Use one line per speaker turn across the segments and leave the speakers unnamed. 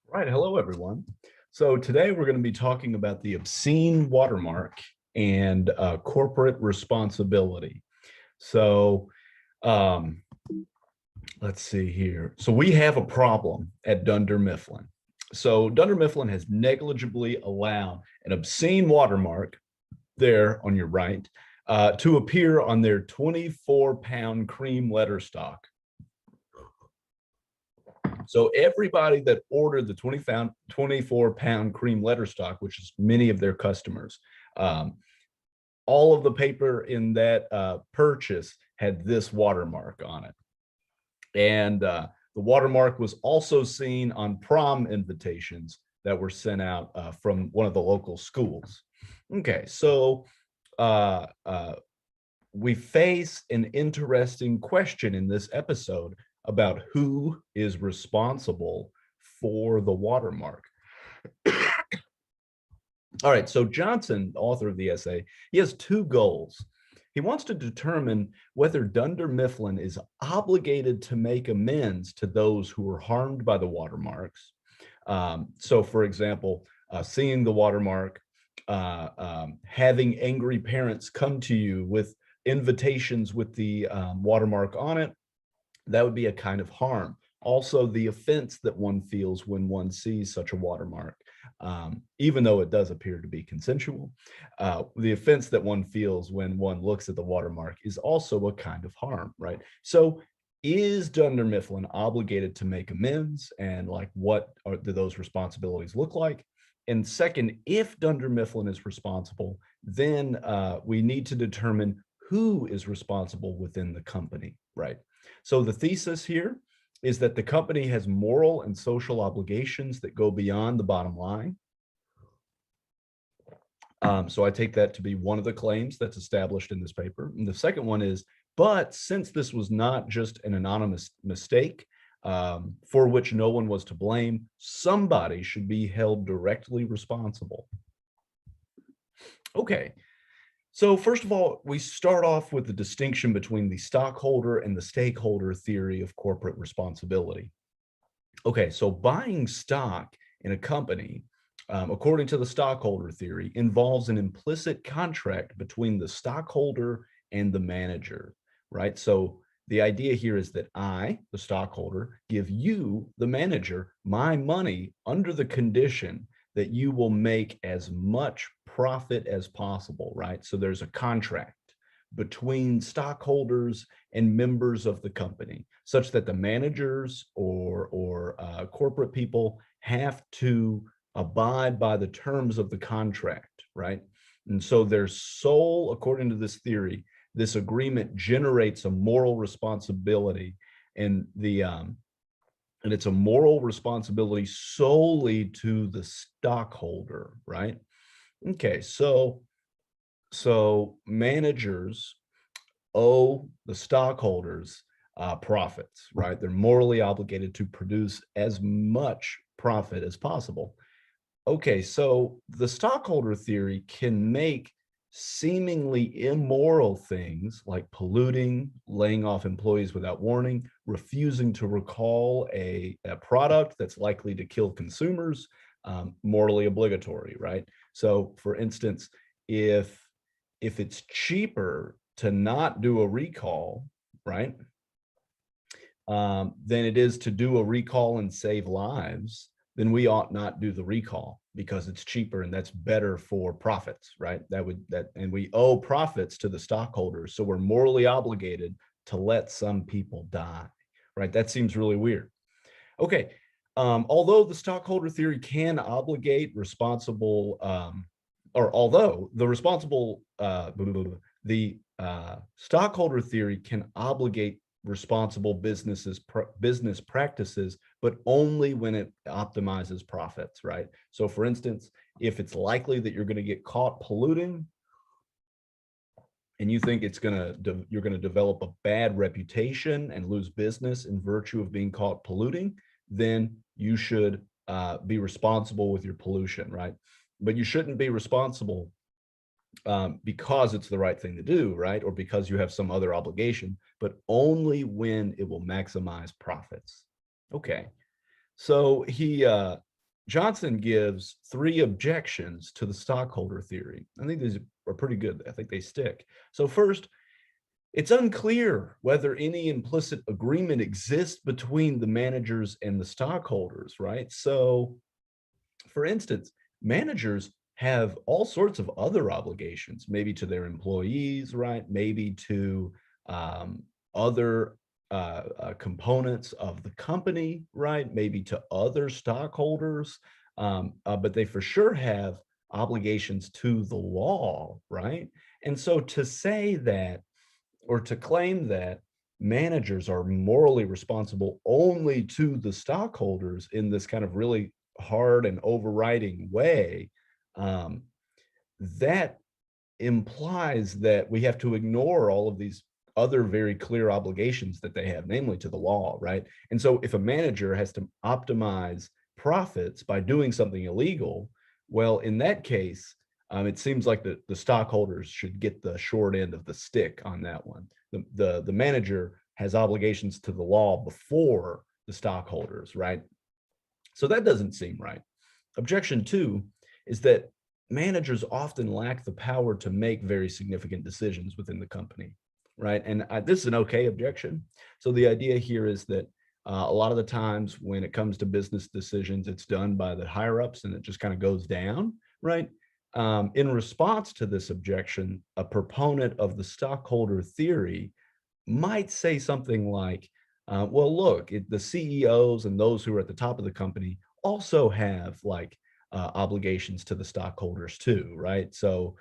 Right. Hello, everyone. So today we're going to be talking about the obscene watermark and corporate responsibility. So um, let's see here. So we have a problem at Dunder Mifflin. So Dunder Mifflin has negligibly allowed an obscene watermark there on your right to appear on their 24-pound cream letter stock. So everybody that ordered the 24-pound cream letter stock, which is many of their customers, all of the paper in that purchase had this watermark on it. And the watermark was also seen on prom invitations that were sent out from one of the local schools. Okay, so we face an interesting question in this episode about who is responsible for the watermark. All right, so Johnson, author of the essay, he has two goals. He wants to determine whether Dunder Mifflin is obligated to make amends to those who were harmed by the watermarks. So, for example, seeing the watermark, having angry parents come to you with invitations with the watermark on it, that would be a kind of harm. Also, the offense that one feels when one sees such a watermark, even though it does appear to be consensual, the offense that one feels when one looks at the watermark is also a kind of harm, right? So is Dunder Mifflin obligated to make amends, and like do those responsibilities look like? And second, if Dunder Mifflin is responsible, then we need to determine who is responsible within the company, right? So the thesis here is that the company has moral and social obligations that go beyond the bottom line. So I take that to be one of the claims that's established in this paper. And the second one is, but since this was not just an anonymous mistake for which no one was to blame, somebody should be held directly responsible. Okay, so first of all, we start off with the distinction between the stockholder and the stakeholder theory of corporate responsibility. Okay, so buying stock in a company, according to the stockholder theory, involves an implicit contract between the stockholder and the manager, right? So the idea here is that I, the stockholder, give you, the manager, my money under the condition that you will make as much profit as possible, right? So there's a contract between stockholders and members of the company, such that the managers or corporate people have to abide by the terms of the contract, right? And so their sole, according to this theory, this agreement generates a moral responsibility, and it's a moral responsibility solely to the stockholder, right? Okay, so managers owe the stockholders profits, right? They're morally obligated to produce as much profit as possible. Okay, so the stockholder theory can make seemingly immoral things like polluting, laying off employees without warning, refusing to recall a product that's likely to kill consumers, morally obligatory, right? So, for instance, if it's cheaper to not do a recall, right, than it is to do a recall and save lives, then we ought not do the recall because it's cheaper and that's better for profits, right? And we owe profits to the stockholders, so we're morally obligated to let some people die, right? That seems really weird. Okay, although the stockholder theory can obligate responsible, or although the responsible, the stockholder theory can obligate responsible business practices, but only when it optimizes profits, right? So for instance, if it's likely that you're going to get caught polluting and you think you're going to develop a bad reputation and lose business in virtue of being caught polluting, then you should be responsible with your pollution, right? But you shouldn't be responsible because it's the right thing to do, right? Or because you have some other obligation, but only when it will maximize profits. Okay. So Johnson gives 3 objections to the stockholder theory. I think these are pretty good. I think they stick. So first, it's unclear whether any implicit agreement exists between the managers and the stockholders, right? So, for instance, managers have all sorts of other obligations, maybe to their employees, right? Maybe to um, other components of the company, right? Maybe to other stockholders, but they for sure have obligations to the law, right? And so to say that or to claim that managers are morally responsible only to the stockholders in this kind of really hard and overriding way, um, that implies that we have to ignore all of these other very clear obligations that they have, namely to the law, right? And so if a manager has to optimize profits by doing something illegal, well, in that case, it seems like the stockholders should get the short end of the stick on that one. The manager has obligations to the law before the stockholders, right? So that doesn't seem right. Objection two is that managers often lack the power to make very significant decisions within the company, right? And this is an okay objection. So the idea here is that a lot of the times when it comes to business decisions, it's done by the higher ups and it just kind of goes down, right? In response to this objection, a proponent of the stockholder theory might say something like, well, look, the CEOs and those who are at the top of the company also have like obligations to the stockholders too, right? So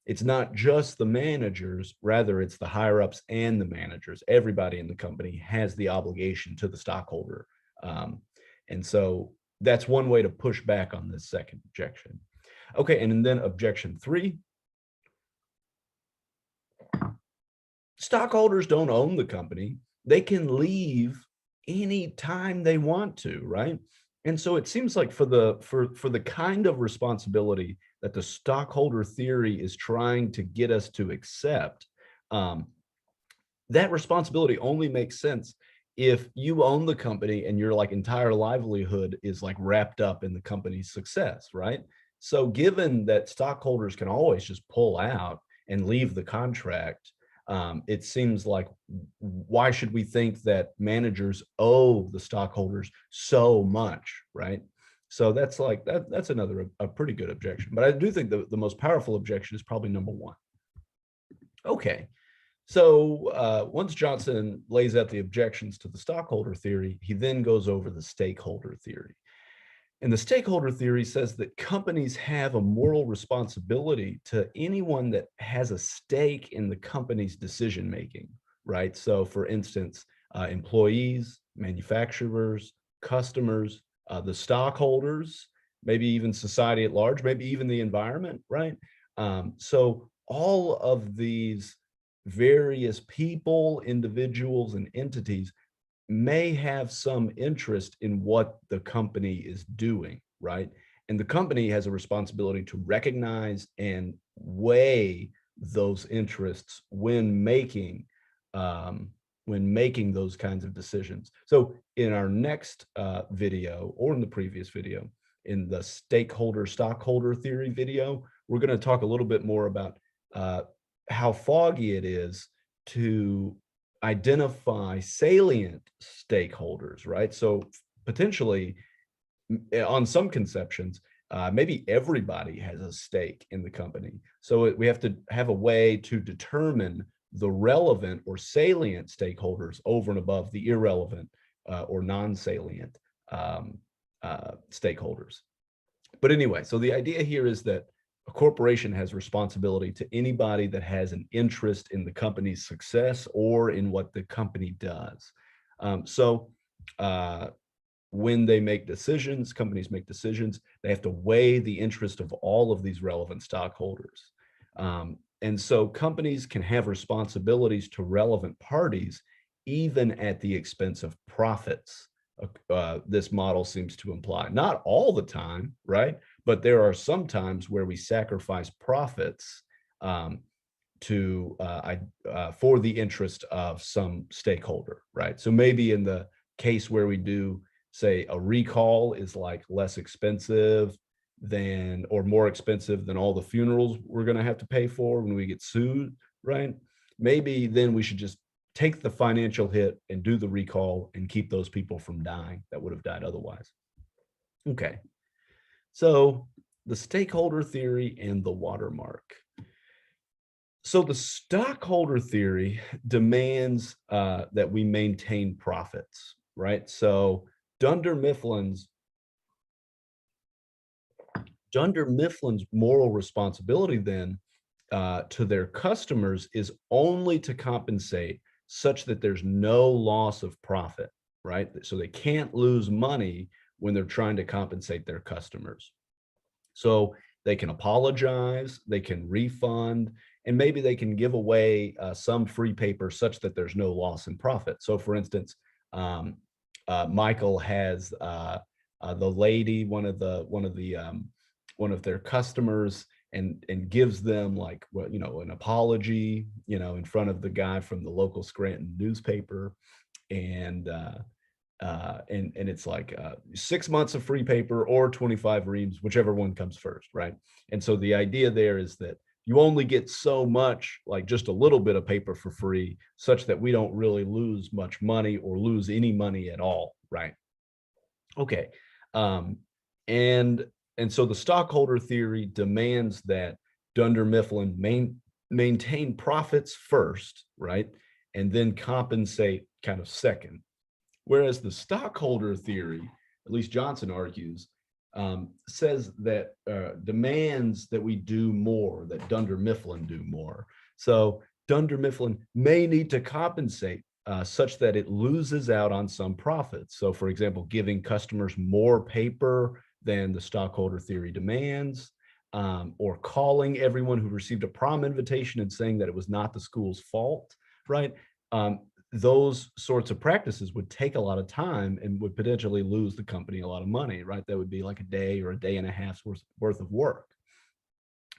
it's not just the managers, rather it's the higher ups and the managers. Everybody in the company has the obligation to the stockholder. Um, and so that's one way to push back on this second objection. Okay, and then objection three, stockholders don't own the company. They can leave any time they want to, right? And so it seems like for the kind of responsibility that the stockholder theory is trying to get us to accept, um, that responsibility only makes sense if you own the company and your like entire livelihood is like wrapped up in the company's success, right? So given that stockholders can always just pull out and leave the contract, it seems like why should we think that managers owe the stockholders so much, right? So that's like that's another a pretty good objection. But I do think the most powerful objection is probably number one. Okay, so once Johnson lays out the objections to the stockholder theory, he then goes over the stakeholder theory. And the stakeholder theory says that companies have a moral responsibility to anyone that has a stake in the company's decision making, right? So, for instance, employees, manufacturers, customers, the stockholders, maybe even society at large, maybe even the environment, right? So, all of these various people, individuals, and entities may have some interest in what the company is doing, right? And the company has a responsibility to recognize and weigh those interests when making those kinds of decisions. So in our next video, or in the previous video, in the stakeholder stockholder theory video, we're going to talk a little bit more about uh, how foggy it is to identify salient stakeholders, right? So potentially on some conceptions, maybe everybody has a stake in the company. So we have to have a way to determine the relevant or salient stakeholders over and above the irrelevant or non-salient stakeholders. But anyway, so the idea here is that a corporation has responsibility to anybody that has an interest in the company's success or in what the company does. So when they make decisions, companies make decisions, they have to weigh the interest of all of these relevant stockholders. And so companies can have responsibilities to relevant parties, even at the expense of profits. This model seems to imply. Not all the time, right? But there are some times where we sacrifice profits to for the interest of some stakeholder, right? So maybe in the case where we do say a recall is like less expensive than or more expensive than all the funerals we're going to have to pay for when we get sued, right? Maybe then we should just take the financial hit and do the recall and keep those people from dying that would have died otherwise. Okay. So the stakeholder theory and the watermark. So the stockholder theory demands that we maintain profits, right? So Dunder Mifflin's moral responsibility then to their customers is only to compensate such that there's no loss of profit, right? So they can't lose money when they're trying to compensate their customers. So they can apologize, they can refund, and maybe they can give away some free paper such that there's no loss in profit. So for instance, Michael has the lady, one of their customers, and gives them like what, an apology, in front of the guy from the local Scranton newspaper, and and it's like 6 months of free paper or 25 reams, whichever one comes first, right? And so the idea there is that you only get so much, like just a little bit of paper for free, such that we don't really lose much money or lose any money at all, right? Okay. Um, and and so the stockholder theory demands that Dunder Mifflin maintain profits first, right? And then compensate kind of second. Whereas the stockholder theory, at least Johnson argues, says that demands that we do more, that Dunder Mifflin do more. So Dunder Mifflin may need to compensate such that it loses out on some profits. So, for example, giving customers more paper than the stockholder theory demands, or calling everyone who received a prom invitation and saying that it was not the school's fault, right? Those sorts of practices would take a lot of time and would potentially lose the company a lot of money, right? That would be like a day or a day and a half's worth of work.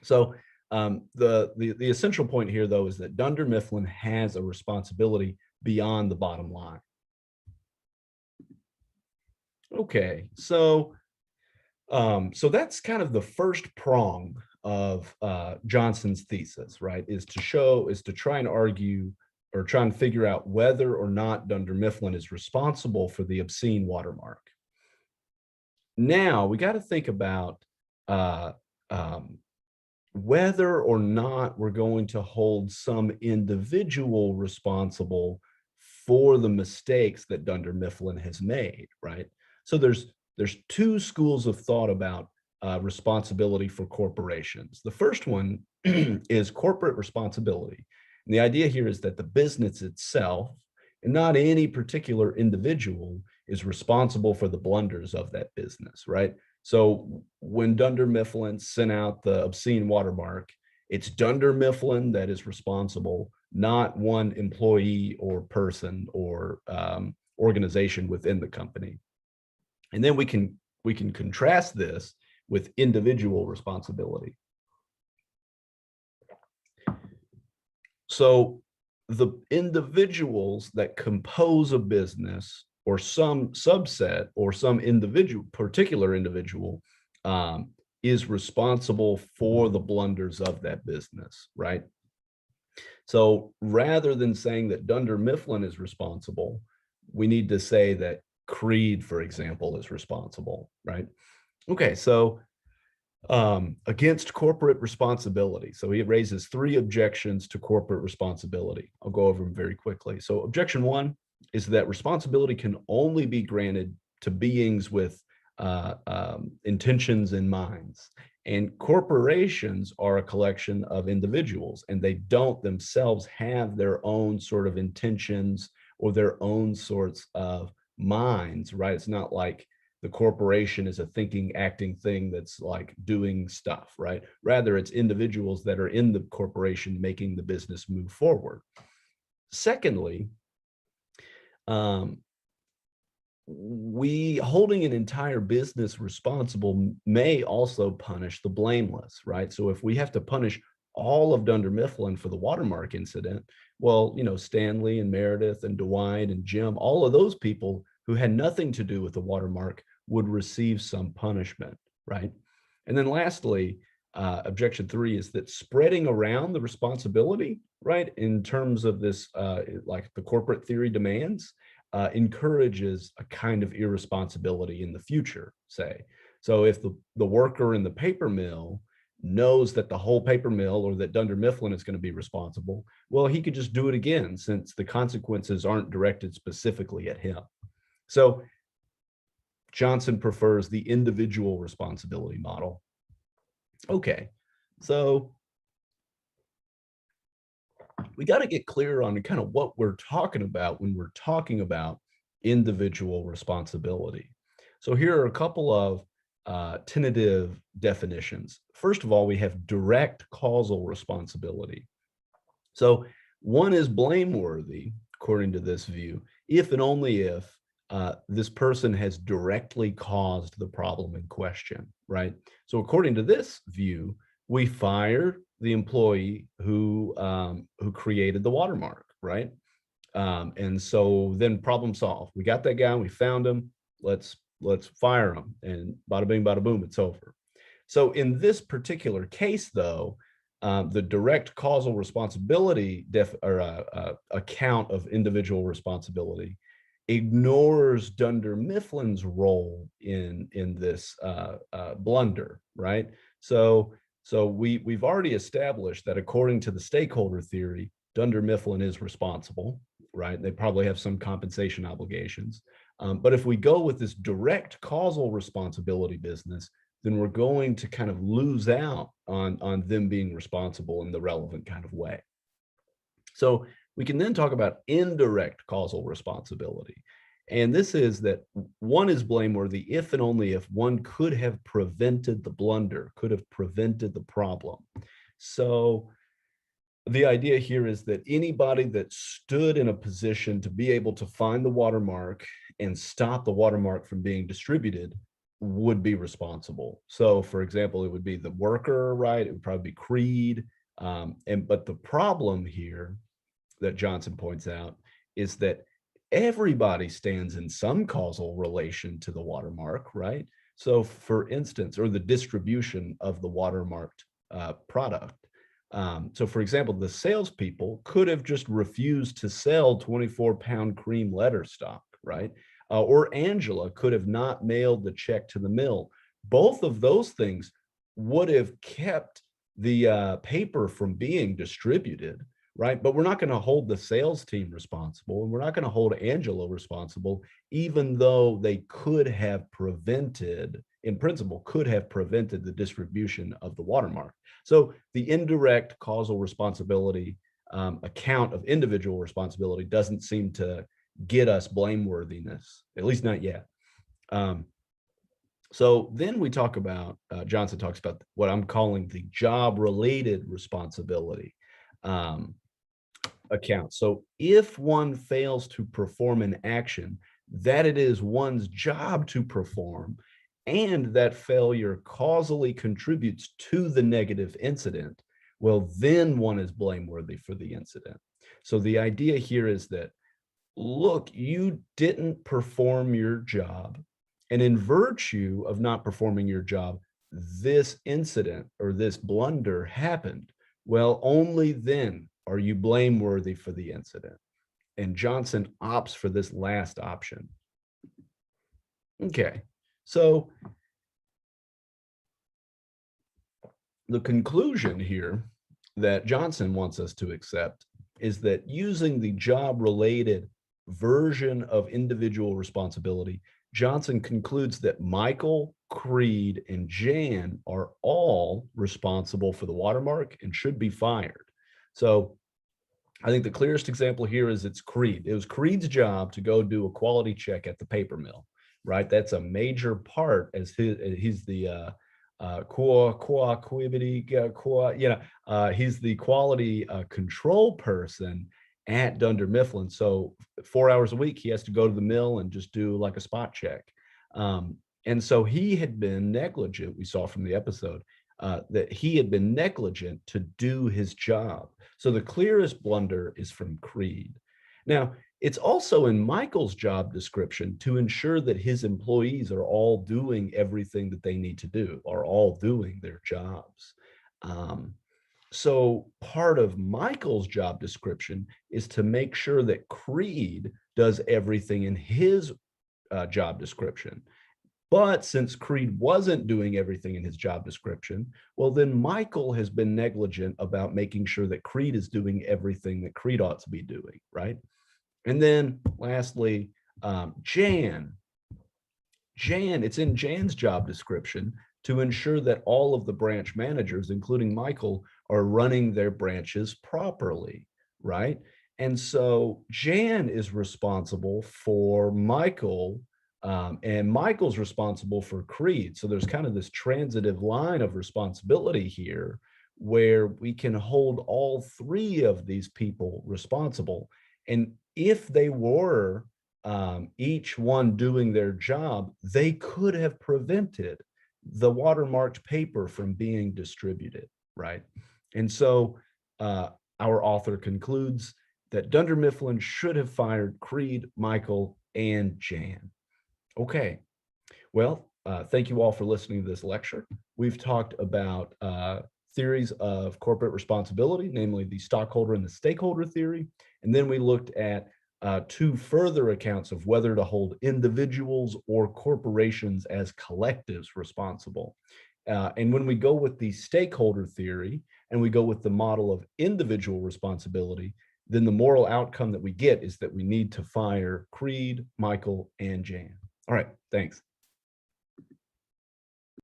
So the essential point here, though, is that Dunder Mifflin has a responsibility beyond the bottom line. Okay, so so that's kind of the first prong of Johnson's thesis, right? Is to try and argue or try and figure out whether or not Dunder Mifflin is responsible for the obscene watermark. Now we got to think about uh, um, whether or not we're going to hold some individual responsible for the mistakes that Dunder Mifflin has made, right? So there's two schools of thought about responsibility for corporations. The first one is corporate responsibility. And the idea here is that the business itself, and not any particular individual, is responsible for the blunders of that business, right? So when Dunder Mifflin sent out the obscene watermark, it's Dunder Mifflin that is responsible, not one employee or person or organization within the company. And then we can contrast this with individual responsibility. So the individuals that compose a business, or some subset or some particular individual, is responsible for the blunders of that business, right? So rather than saying that Dunder Mifflin is responsible, we need to say that Creed, for example, is responsible, right? Okay, so against corporate responsibility. So he raises three objections to corporate responsibility. I'll go over them very quickly. So objection one is that responsibility can only be granted to beings with intentions in minds. And corporations are a collection of individuals, and they don't themselves have their own sort of intentions or their own sorts of minds, right? It's not like the corporation is a thinking, acting thing that's like doing stuff, right? Rather, it's individuals that are in the corporation making the business move forward. Secondly, we holding an entire business responsible may also punish the blameless, right? So if we have to punish all of Dunder Mifflin for the Watermark incident, well, Stanley and Meredith and Dwight and Jim, all of those people, who had nothing to do with the watermark would receive some punishment, right? And then lastly, objection 3 is that spreading around the responsibility, right, in terms of this, like the corporate theory demands, encourages a kind of irresponsibility in the future, say. So if the worker in the paper mill knows that the whole paper mill or that Dunder Mifflin is going to be responsible, well, he could just do it again since the consequences aren't directed specifically at him. So Johnson prefers the individual responsibility model. Okay, so we got to get clear on kind of what we're talking about when we're talking about individual responsibility. So here are a couple of tentative definitions. First of all, we have direct causal responsibility. So one is blameworthy, according to this view, if and only if this person has directly caused the problem in question, right? So according to this view, we fire the employee who created the watermark, right? And so then problem solved. We got that guy, we found him. Let's fire him, and bada bing, bada boom, it's over. So in this particular case, though, the direct causal responsibility account of individual responsibility ignores Dunder Mifflin's role in this blunder, right? So we've already established that according to the stakeholder theory, Dunder Mifflin is responsible, right? They probably have some compensation obligations. But if we go with this direct causal responsibility business, then we're going to kind of lose out on them being responsible in the relevant kind of way. So we can then talk about indirect causal responsibility. And this is that one is blameworthy if and only if one could have prevented the blunder, could have prevented the problem. So the idea here is that anybody that stood in a position to be able to find the watermark and stop the watermark from being distributed would be responsible. So for example, it would be the worker, right? It would probably be Creed. But the problem here that Johnson points out is that everybody stands in some causal relation to the watermark, right? So for instance, or the distribution of the watermarked product. So for example, the salespeople could have just refused to sell 24-pound cream letter stock, right? Or Angela could have not mailed the check to the mill. Both of those things would have kept the paper from being distributed, right? But we're not going to hold the sales team responsible, and we're not going to hold Angela responsible, even though they could have prevented, in principle, could have prevented the distribution of the watermark. So the indirect causal responsibility account of individual responsibility doesn't seem to get us blameworthiness, at least not yet. So then we talk about, Johnson talks about what I'm calling the job-related responsibility account. So if one fails to perform an action that it is one's job to perform, and that failure causally contributes to the negative incident, well, then one is blameworthy for the incident. So the idea here is that, look, you didn't perform your job, and in virtue of not performing your job, this incident or this blunder happened. Well, only then are you blameworthy for the incident. And Johnson opts for this last option. Okay, so the conclusion here that Johnson wants us to accept is that using the job-related version of individual responsibility, Johnson concludes that Michael, Creed, and Jan are all responsible for the watermark and should be fired. So I think the clearest example here is it's Creed. It was Creed's job to go do a quality check at the paper mill, right? That's a major part, as he's the he's the quality control person at Dunder Mifflin. So 4 hours a week, he has to go to the mill and just do like a spot check. And so he had been negligent. We saw from the episode that he had been negligent to do his job. So the clearest blunder is from Creed. Now, It's also in Michael's job description to ensure that his employees are all doing everything that they need to do, are all doing their jobs. Um, so part of Michael's job description is to make sure that Creed does everything in his job description. But since Creed wasn't doing everything in his job description, well, then Michael has been negligent about making sure that Creed is doing everything that Creed ought to be doing, right? And then lastly, Jan. It's in Jan's job description to ensure that all of the branch managers, including Michael, are running their branches properly, right? And so Jan is responsible for Michael, and Michael's responsible for Creed. So there's kind of this transitive line of responsibility here where we can hold all three of these people responsible. And if they were each one doing their job, they could have prevented the watermarked paper from being distributed, right? And so uh, our author concludes that Dunder Mifflin should have fired Creed, Michael, and Jan. Okay, well, thank you all for listening to this lecture. We've talked about theories of corporate responsibility, namely the stockholder and the stakeholder theory. And then we looked at two further accounts of whether to hold individuals or corporations as collectives responsible. And when we go with the stakeholder theory and we go with the model of individual responsibility, then the moral outcome that we get is that we need to fire Creed, Michael, and Jan. All right, thanks.